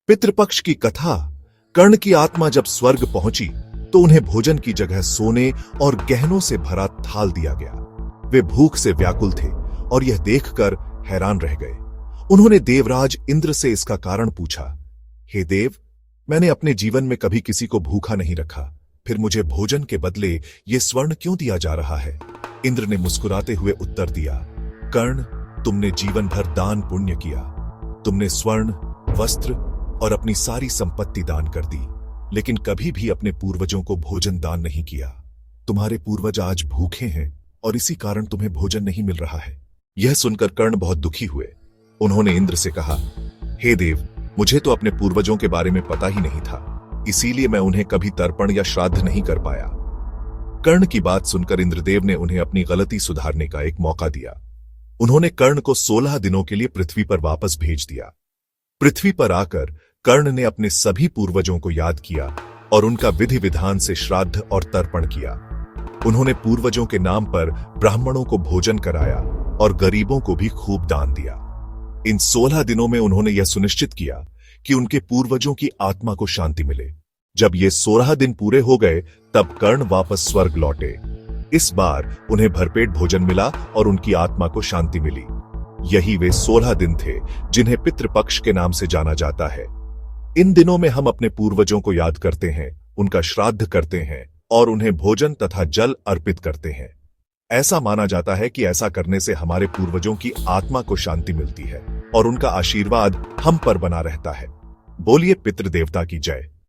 पितृपक्ष की कथा। कर्ण की आत्मा जब स्वर्ग पहुंची तो उन्हें भोजन की जगह सोने और गहनों से भरा थाल दिया गया। वे भूख से व्याकुल थे और यह देखकर हैरान रह गए। उन्होंने देवराज इंद्र से इसका कारण पूछा। हे देव, मैंने अपने जीवन में कभी किसी को भूखा नहीं रखा, फिर मुझे भोजन के बदले ये स्वर्ण क्यों दिया जा रहा है? इंद्र ने मुस्कुराते हुए उत्तर दिया, कर्ण, तुमने जीवन भर दान पुण्य किया। तुमने स्वर्ण, वस्त्र और अपनी सारी संपत्ति दान कर दी, लेकिन कभी भी अपने पूर्वजों को भोजन दान नहीं किया। तुम्हारे पूर्वज आज भूखे हैं और इसी कारण तुम्हें भोजन नहीं मिल रहा है। यह सुनकर कर्ण बहुत दुखी हुए। उन्होंने इंद्र से कहा, हे देव, मुझे तो अपने पूर्वजों के बारे में पता ही नहीं था, इसीलिए मैं उन्हें कभी तर्पण या श्राद्ध नहीं कर पाया। कर्ण की बात सुनकर इंद्रदेव ने उन्हें अपनी गलती सुधारने का एक मौका दिया। उन्होंने कर्ण को 16 दिनों के लिए पृथ्वी पर वापस भेज दिया। पृथ्वी पर आकर कर्ण ने अपने सभी पूर्वजों को याद किया और उनका विधि विधान से श्राद्ध और तर्पण किया। उन्होंने पूर्वजों के नाम पर ब्राह्मणों को भोजन कराया और गरीबों को भी खूब दान दिया। इन 16 दिनों में उन्होंने यह सुनिश्चित किया कि उनके पूर्वजों की आत्मा को शांति मिले। जब ये 16 दिन पूरे हो गए तब कर्ण वापस स्वर्ग लौटे। इस बार उन्हें भरपेट भोजन मिला और उनकी आत्मा को शांति मिली। यही वे 16 दिन थे जिन्हें पितृपक्ष के नाम से जाना जाता है। इन दिनों में हम अपने पूर्वजों को याद करते हैं, उनका श्राद्ध करते हैं और उन्हें भोजन तथा जल अर्पित करते हैं। ऐसा माना जाता है कि ऐसा करने से हमारे पूर्वजों की आत्मा को शांति मिलती है और उनका आशीर्वाद हम पर बना रहता है। बोलिए पितृदेवता की जय।